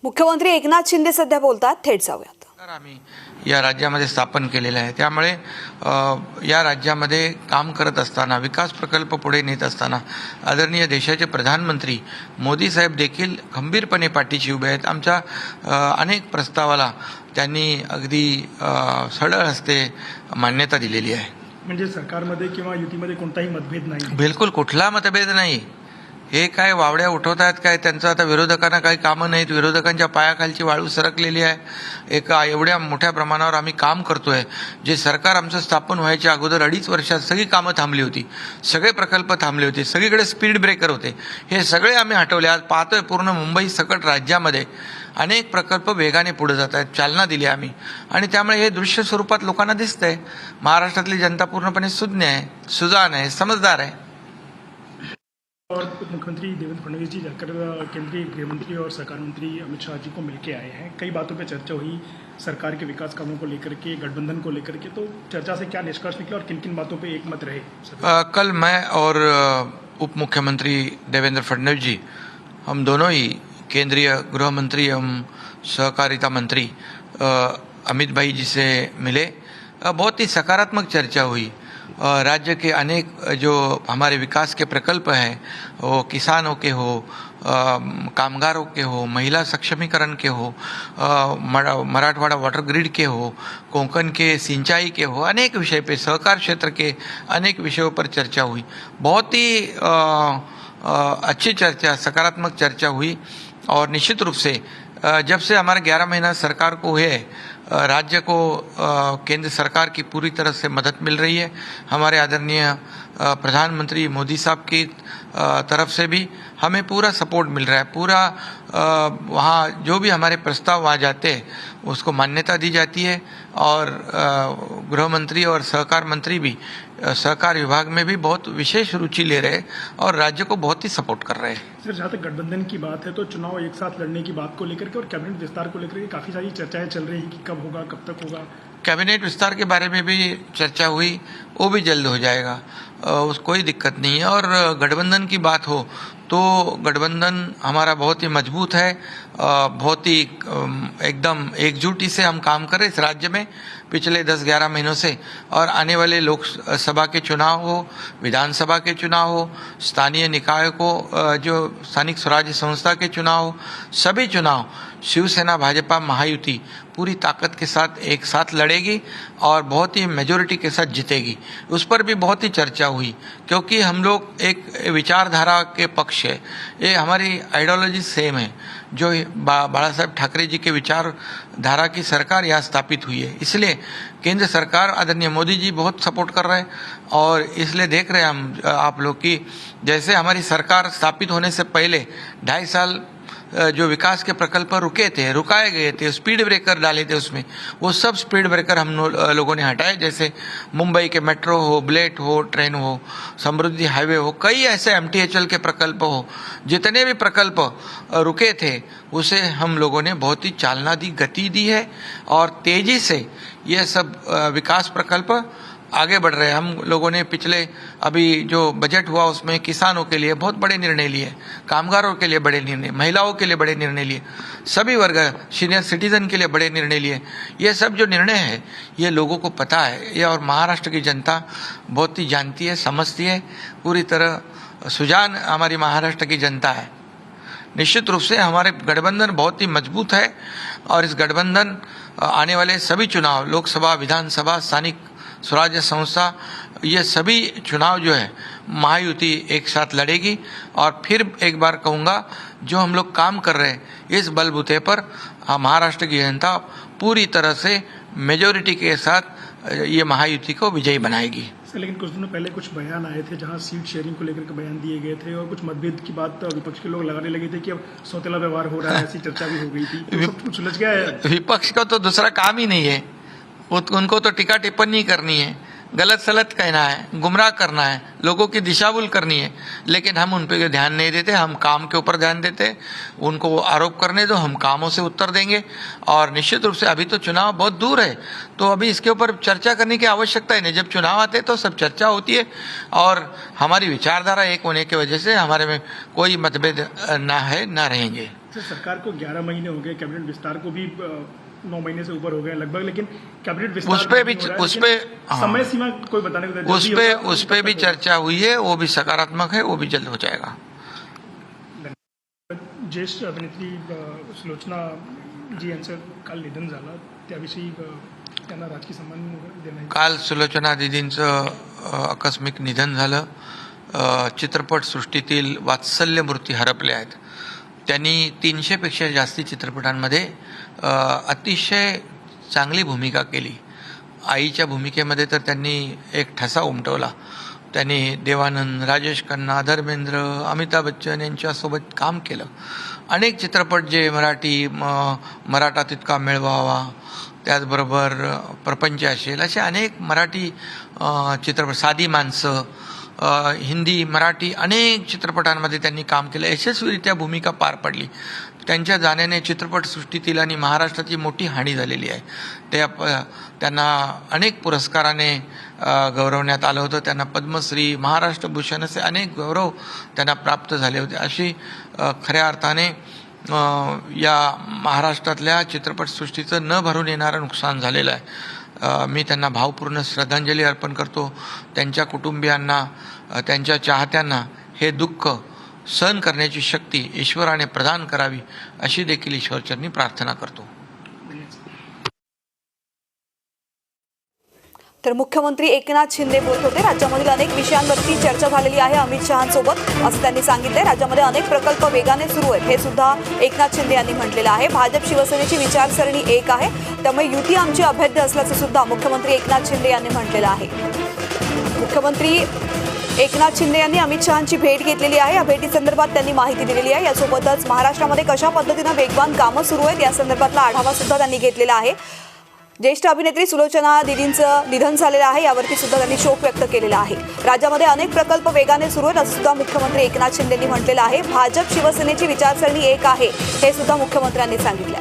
मुख्यमंत्री एकनाथ शिंदे सध्या बोलतात, थेट जाऊयात. आम्ही या राज्यामध्ये स्थापन केलेलं आहे, त्यामुळे या राज्यामध्ये काम करत असताना, विकास प्रकल्प पुढे नेत असताना आदरणीय देशाचे प्रधानमंत्री मोदी साहेब देखील खंबीरपणे पाठीशी उभे आहेत. आमच्या अनेक प्रस्तावाला त्यांनी अगदी सरळ हस्ते मान्यता दिलेली आहे. म्हणजे सरकारमध्ये किंवा युतीमध्ये कोणताही मतभेद नाही? बिलकुल कुठला मतभेद नाही. हे काय वावड्या उठवतात काय? त्यांचं आता विरोधकांना काही कामं नाहीत. विरोधकांच्या पायाखालची वाळू सरकलेली आहे. एका एवढ्या मोठ्या प्रमाणावर आम्ही काम करतोय. जे सरकार आमचं स्थापन व्हायच्या अगोदर 2.5 वर्षात सगळी कामं थांबली होती, सगळे प्रकल्प थांबले होते, सगळीकडे स्पीड ब्रेकर होते, हे सगळे आम्ही हटवले. आज पाहतोय पूर्ण मुंबई सकट राज्यामध्ये अनेक प्रकल्प वेगाने पुढे जात आहेत. चालना दिली आम्ही, आणि त्यामुळे हे दृश्य स्वरूपात लोकांना दिसतंय. महाराष्ट्रातली जनता पूर्णपणे सुज्ञ आहे, सुजाण आहे, समजदार आहे. और उप मुख्यमंत्री देवेंद्र फडणवीस जी जाकर केंद्रीय गृहमंत्री और सरकार मंत्री अमित शाह जी को मिलके आए हैं. कई बातों पे चर्चा हुई, सरकार के विकास कामों को लेकर के, गठबंधन को लेकर के. तो चर्चा से क्या निष्कर्ष निकला और किन किन बातों पे एकमत रहे? कल मैं और उप मुख्यमंत्री देवेंद्र फडणवीस जी, हम दोनों ही केंद्रीय गृह मंत्री एवं सहकारिता मंत्री अमित भाई जी से मिले. बहुत ही सकारात्मक चर्चा हुई. राज्य के अनेक जो हमारे विकास के प्रकल्प हैं, वो किसानों के हो, कामगारों के हो, महिला सक्षमीकरण के हो, मराठवाड़ा वाटर ग्रिड के हो, कोंकण के सिंचाई के हो, अनेक विषय पे, सहकार क्षेत्र के अनेक विषयों पर चर्चा हुई. बहुत ही अच्छी चर्चा, सकारात्मक चर्चा हुई. और निश्चित रूप से जब से हमारे 11 महीना सरकार को हुए, राज्य को केंद्र सरकार की पूरी तरह से मदद मिल रही है. हमारे आदरणीय प्रधानमंत्री मोदी साहब की तरफ से भी हमें पूरा सपोर्ट मिल रहा है. पूरा वहाँ जो भी हमारे प्रस्ताव वहाँ जाते हैं उसको मान्यता दी जाती है. और गृह मंत्री और सहकार मंत्री भी सहकार विभाग में भी बहुत विशेष रुचि ले रहे हैं और राज्य को बहुत ही सपोर्ट कर रहे हैं. सर, जहाँ तक गठबंधन की बात है, तो चुनाव एक साथ लड़ने की बात को लेकर के और कैबिनेट विस्तार को लेकर के काफ़ी सारी चर्चाएं चल रही हैं कि कब होगा, कब तक होगा. कैबिनेट विस्तार के बारे में भी चर्चा हुई, वो भी जल्द हो जाएगा, उस कोई दिक्कत नहीं है. और गठबंधन की बात हो तो गठबंधन हमारा बहुत ही मजबूत है. बहुत ही एकदम एकजुटी से हम काम करें इस राज्य में पिछले 10-11 महीनों से. और आने वाले लोकसभा के चुनाव हो, विधानसभा के चुनाव हो, स्थानीय निकाय को जो स्थानिक स्वराज्य संस्था के चुनाव हो, सभी चुनाव शिवसेना भाजपा महायुति पूरी ताकत के साथ एक साथ लड़ेगी और बहुत ही मेजॉरिटी के साथ जीतेगी. उस पर भी बहुत ही चर्चा हुई, क्योंकि हम लोग एक विचारधारा के पक्ष है. ये हमारी आइडियोलॉजी सेम है. जो बाला साहब ठाकरे जी के विचारधारा की सरकार यहाँ स्थापित हुई है, इसलिए केंद्र सरकार आदरणीय मोदी जी बहुत सपोर्ट कर रहे हैं. और इसलिए देख रहे हैं हम आप लोग की, जैसे हमारी सरकार स्थापित होने से पहले 2.5 साल जो विकास के प्रकल्प रुके थे, रुकाए गए थे, स्पीड ब्रेकर डाले थे उसमें, वो सब स्पीड ब्रेकर हम लोगों ने हटाए. जैसे मुंबई के मेट्रो हो, बुलेट हो, ट्रेन हो, समृद्धि हाईवे हो, कई ऐसे MTHL के प्रकल्प हो, जितने भी प्रकल्प रुके थे उसे हम लोगों ने बहुत ही चालना दी, गति दी है. और तेजी से ये सब विकास प्रकल्प आगे बढ़ रहे हैं. हम लोगों ने पिछले अभी जो बजट हुआ उसमें किसानों के लिए बहुत बड़े निर्णय लिए, कामगारों के लिए बड़े निर्णय, महिलाओं के लिए बड़े निर्णय लिए, सभी वर्ग, सीनियर सिटीजन के लिए बड़े निर्णय लिए. ये सब जो निर्णय है ये लोगों को पता है, ये और महाराष्ट्र की जनता बहुत ही जानती है, समझती है. पूरी तरह सुजान हमारी महाराष्ट्र की जनता है. निश्चित रूप से हमारे गठबंधन बहुत ही मजबूत है. और इस गठबंधन आने वाले सभी चुनाव, लोकसभा, विधानसभा, स्थानिक स्वराज्य संस्था, ये सभी चुनाव जो है महायुति एक साथ लड़ेगी. और फिर एक बार कहूँगा, जो हम लोग काम कर रहे हैं इस बलबूते पर महाराष्ट्र की जनता पूरी तरह से मेजॉरिटी के साथ ये महायुति को विजयी बनाएगी. सर, लेकिन कुछ दिनों पहले कुछ बयान आए थे जहां सीट शेयरिंग को लेकर के बयान दिए गए थे और कुछ मतभेद की बात विपक्ष के लोग लगाने लगे थे कि अब सौतेला व्यवहार हो रहा है, ऐसी चर्चा भी हो गई थी. तो सब कुछ सुलझ गया है? विपक्ष का तो दूसरा काम ही नहीं है. उनको तो टीका टिप्पणी करनी है, गलत सलत कहना है, गुमराह करना है, लोगों की दिशाभूल करनी है. लेकिन हम उन पर ध्यान नहीं देते, हम काम के ऊपर ध्यान देते. उनको आरोप करने दो, हम कामों से उत्तर देंगे. और निश्चित रूप से अभी तो चुनाव बहुत दूर है, तो अभी इसके ऊपर चर्चा करने की आवश्यकता ही नहीं. जब चुनाव आते तो सब चर्चा होती है. और हमारी विचारधारा एक होने की वजह से हमारे में कोई मतभेद ना है, ना रहेंगे. सर, सरकार को 11 महीने हो गए, कैबिनेट विस्तार को भी 9 महीने से ऊपर हो गए लगभग, लेकिन कैबिनेट विस्तार उस पे भी नहीं हो रहा है, उस पे लेकिन हाँ, समय सीमा कोई बताने को उस पे भी चर्चा हुई है, वो भी सकारात्मक है, वो भी जल्द हो जाएगा. ज्येष्ठ अभिनेत्री सुलोचना जी यांचं काल निधन झालं, त्याविषयी त्यांना राजकीय सन्मान वगैरे देण्यात काल सुलोचना दीदींचं आकस्मिक निधन झालं. चित्रपटसृष्टीतील वात्सल्यमूर्ती हरपले आहेत. त्यांनी 300पेक्षा जास्ती चित्रपटांमध्ये अतिशय चांगली भूमिका केली. आईच्या भूमिकेमध्ये तर त्यांनी एक ठसा उमटवला. त्यांनी देवानंद, राजेश खन्ना, धर्मेंद्र, अमिताभ बच्चन यांच्यासोबत काम केलं. अनेक चित्रपट जे मराठा तितका मिळवावा, त्याचबरोबर प्रपंच असेल, असे अनेक मराठी चित्रपट, साधी माणसं, हिंदी, मराठी अनेक चित्रपटांमध्ये त्यांनी काम केलं. यशस्वीरित्या भूमिका पार पडली. त्यांच्या जाण्याने चित्रपटसृष्टीतील आणि महाराष्ट्राची मोठी हानी झालेली आहे. त्यांना अनेक पुरस्काराने गौरवण्यात आलं होतं. त्यांना पद्मश्री, महाराष्ट्र भूषण असे अनेक गौरव त्यांना प्राप्त झाले होते. अशी खऱ्या अर्थाने या महाराष्ट्रातल्या चित्रपटसृष्टीचं न भरून येणारं नुकसान झालेलं आहे. मी त्यांना भावपूर्ण श्रद्धांजली अर्पण करतो. त्यांच्या कुटुंबियांना, त्यांच्या चाहत्यांना हे दुःख सहन करण्याची शक्ती ईश्वराने प्रदान करावी, अशी देखील ईश्वरचरणी प्रार्थना करतो. तर मुख्यमंत्री एकनाथ शिंदे बोलत होते. राज्यामधील अनेक विषयांवरती चर्चा झालेली आहे अमित शहांसोबत, असं त्यांनी सांगितले. राज्यामध्ये अनेक प्रकल्प वेगाने सुरू आहेत, हे सुद्धा एकनाथ शिंदे यांनी म्हटलेलं आहे. भाजप शिवसेनेची विचारसरणी एक आहे, त्यामुळे युती आमची अभेद्य असल्याचं सुद्धा मुख्यमंत्री एकनाथ शिंदे यांनी म्हटलेलं आहे. मुख्यमंत्री एकनाथ शिंदे यांनी अमित शहांची भेट घेतलेली आहे. या भेटीसंदर्भात त्यांनी माहिती दिलेली आहे. यासोबतच महाराष्ट्रामध्ये कशा पद्धतीनं वेगवान कामं सुरू आहेत या संदर्भातला आढावा सुद्धा त्यांनी घेतलेला आहे. ज्येष्ठ अभिनेत्री सुलोचना दीदींचं निधन झालेलं आहे, यावरती सुद्धा त्यांनी शोक व्यक्त केलेला आहे. राज्यामध्ये अनेक प्रकल्प वेगाने सुरू आहेत, असं सुद्धा मुख्यमंत्री एकनाथ शिंदेंनी म्हटलेलं आहे. भाजप शिवसेनेची विचारसरणी एक आहे, हे सुद्धा मुख्यमंत्र्यांनी सांगितलं.